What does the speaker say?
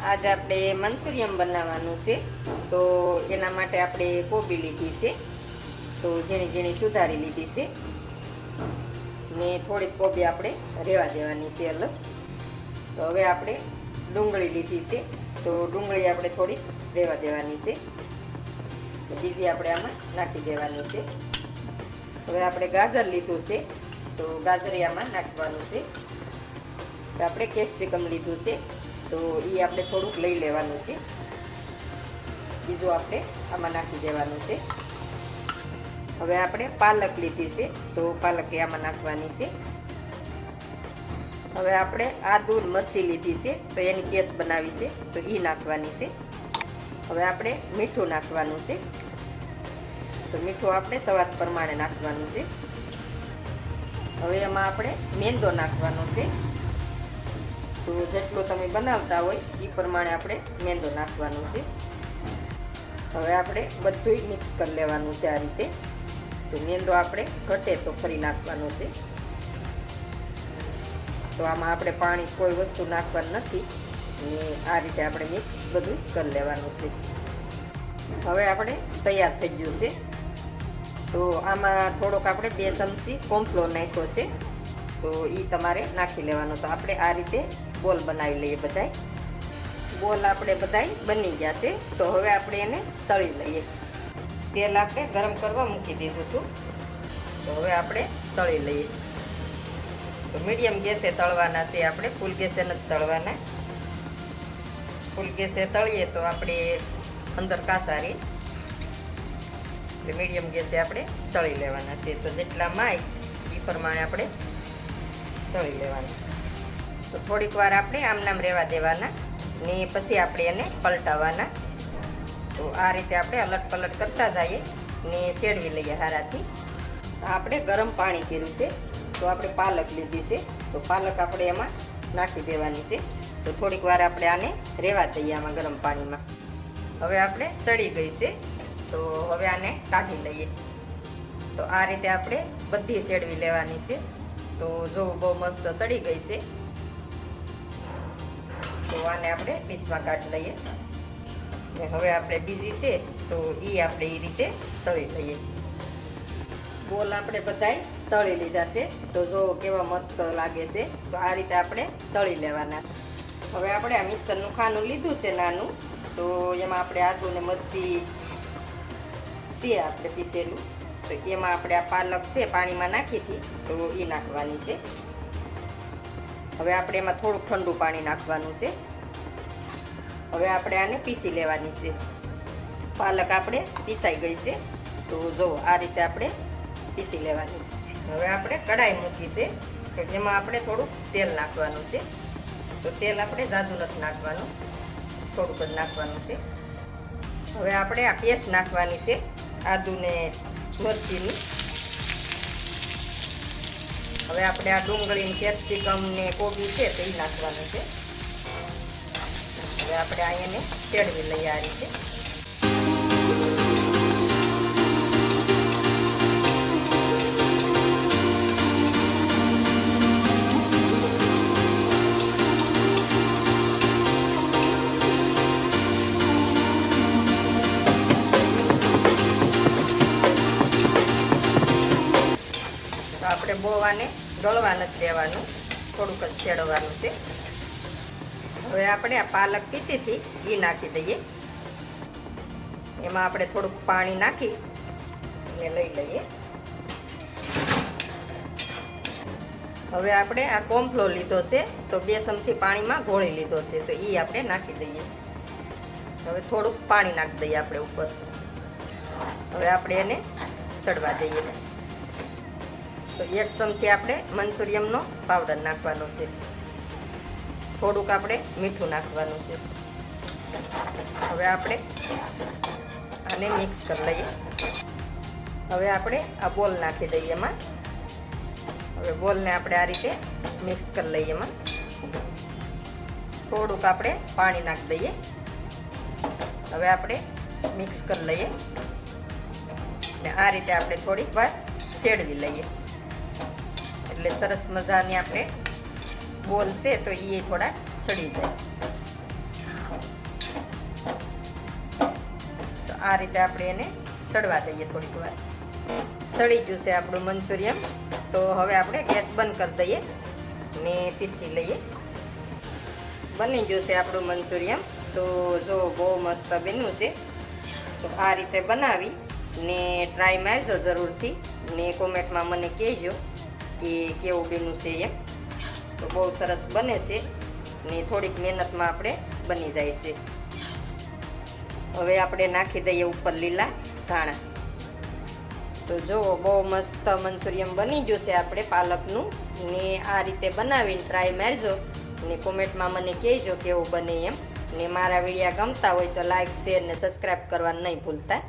आज આપણે મંચુરિયમ બનાવવાનું છે તો એના માટે આપણે કોબી લીધી છે તો ઝીણી ઝીણી સુધારી લીધી છે ને થોડીક કોબી આપણે રેવા દેવાની છે અલગ. તો હવે આપણે ડુંગળી લીધી છે તો ડુંગળી આપણે થોડીક રેવા દેવાની છે. બીજી આપણે આમાં નાખી દેવાની છે. હવે આપણે ગાજર લીધું છે તો ગાજરિયામાં નાખવાનું છે. તો આપણે કેપ્સિકમ લીધું છે તો એ આપણે થોડુંક લઈ લેવાનું છે. બીજું આપણે આમાં નાખી દેવાનું છે. હવે આપણે પાલક લીધી છે તો પાલક આમાં નાખવાની છે. હવે આપણે આદુ મરચી લીધી છે તો એની પેસ્ટ બનાવી છે તો એ નાખવાની છે. હવે આપણે મીઠું નાખવાનું છે તો મીઠું આપણે સ્વાદ પ્રમાણે નાખવાનું છે. હવે એમાં આપણે મેંદો નાખવાનો છે તો જેટલો તમે બનાવતા હોય એ પ્રમાણે આપણે મેંદો નાખવાનો છે. હવે આપણે બધુંય મિક્સ કરી લેવાનું છે આ રીતે. તો મેંદો આપણે ઘટે તો ફરી નાખવાનો છે. તો આમાં આપણે પાણી કોઈ વસ્તુ નાખવાનું નથી ને આ રીતે આપણે મિક્સ બધું કરી લેવાનું છે. હવે આપણે તૈયાર થઈ ગયું છે. તો આમાં થોડોક આપણે 2 ચમચી કોર્નફ્લોર નાખ્યો છે તો એ તમારે નાખી લેવાનો. તો આપણે આ રીતે બોલ બનાવી લઈએ. બધાય બોલ આપણે બધાય બની ગયા છે તો હવે આપણે એને તળી લઈએ. તેલ આપણે ગરમ કરવા મૂકી દીધું હતું તો હવે આપણે તળી લઈએ. તો મીડિયમ ગેસે તળવાના છે આપણે, ફૂલ ગેસે નથી તળવાના. ફૂલ ગેસે તળીએ તો આપણે અંદર કાચા રહે. મીડિયમ ગેસે આપણે તળી લેવાના છે. તો જેટલા માય એ પ્રમાણે આપણે તળી લેવાના. તો થોડીક વાર આપણે આમ નામ રહેવા દેવાના ને પછી આપણે એને પલટાવવાના. તો આ રીતે આપણે અલટ પલટ કરતા જઈએ ને શેડવી લઈએ હારાથી. આપણે ગરમ પાણી કર્યું છે તો આપણે પાલક લીધી છે તો પાલક આપણે એમાં નાખી દેવાની છે. તો થોડીક વાર આપણે આને રહેવા દઈએ આમાં ગરમ પાણીમાં. હવે આપણે સડી ગઈ છે તો હવે આને કાઢી લઈએ. તો આ રીતે આપણે બધી શેડવી લેવાની છે. તો જો બહુ મસ્ત સડી ગઈ છે તો આને આપણે પીસમાં કાઢી લઈએ. ને હવે આપણે બીજી છે તો એ આપણે એ રીતે તળી લઈએ. બોલ આપણે બધાય તળી લીધા છે તો જો કેવા મસ્ત લાગે છે. તો આ રીતે આપણે તળી લેવાના. હવે આપણે આ મિક્સરનું ખાનું લીધું છે નાનું તો એમાં આપણે આદુ ને મરચી છે આપણે પીસેલું તો એમાં આપણે આ પાલક છે પાણીમાં નાખી હતી તો એ નાખવાની છે. હવે આપણે એમાં થોડુંક ઠંડુ પાણી નાખવાનું છે. હવે આપણે આને પીસી લેવાની છે. પાલક આપણે પીસાઈ ગઈ છે તો જો આ રીતે આપણે પીસી લેવાની છે. હવે આપણે કઢાઈ મૂકી છે તો એમાં આપણે થોડુંક તેલ નાખવાનું છે. તો તેલ આપણે ઝાઝું નથી નાખવાનું, થોડુંક જ નાખવાનું છે. હવે આપણે આ પેસ્ટ નાખવાની છે આદુ ને મરચીની. હવે આપણે આ ડુંગળી કેપ્સિકમ ને કોબી છે તો એ નાખવાનું છે. હવે આપણે આ એને તેડવી લઈએ આ રીતે. આપણે બહુ આને ગળવા નથી દેવાનું, થોડુંક જ છેડવાનું છે. હવે આપણે આ પાલક પીસી હતી એ નાખી દઈએ. એમાં આપણે થોડુંક પાણી નાખી અને લઈ લઈએ. હવે આપણે આ કોર્નફ્લોર લીધો છે તો 2 ચમચી પાણીમાં ઘોળી લીધો છે તો એ આપણે નાખી દઈએ. હવે થોડુંક પાણી નાખી દઈએ આપણે ઉપર. હવે આપણે એને ચડવા દઈએ. તો 1 ચમચી આપણે મંચુરિયમનો પાવડર નાખવાનો છે. થોડુંક આપણે મીઠું નાખવાનું છે. હવે આપણે આને મિક્સ કરી લઈએ. હવે આપણે આ બોલ નાખી દઈએ એમાં. હવે બોલને આપણે આ રીતે મિક્સ કરી લઈએ એમાં. થોડુંક આપણે પાણી નાખી દઈએ. હવે આપણે મિક્સ કરી લઈએ ને આ રીતે આપણે થોડીક વાર શેડવી લઈએ. એટલે સરસ મજાની આપણે બોલ છે તો એ થોડા સડી જાય. આ રીતે આપણે એને સડવા દઈએ થોડીક વાર. સડી ગયું છે આપણું મંચુરિયન. તો હવે આપણે ગેસ બંધ કરી દઈએ ને પીરસી લઈએ. બની ગયું છે આપણું મંચુરિયન. તો જો બહુ મસ્ત બન્યું છે. તો આ રીતે બનાવી ને ટ્રાય મારજો જરૂરથી ને કોમેન્ટમાં મને કહેજો કે કેવું બન્યું છે એમ. તો બહુ સરસ બને છે ને થોડીક મહેનતમાં આપણે બની જાય છે. હવે આપણે નાખી દઈએ ઉપર લીલા ધાણા. તો જુઓ બહુ મસ્ત મંચુરિયન બની ગયું છે આપણે પાલકનું. ને આ રીતે બનાવીને ટ્રાય મારજો ને કોમેન્ટમાં મને કહેજો કેવું બને એમ. ને મારા વિડીયો ગમતા હોય તો લાઈક શેર ને સબસ્ક્રાઈબ કરવાનું નહીં ભૂલતા.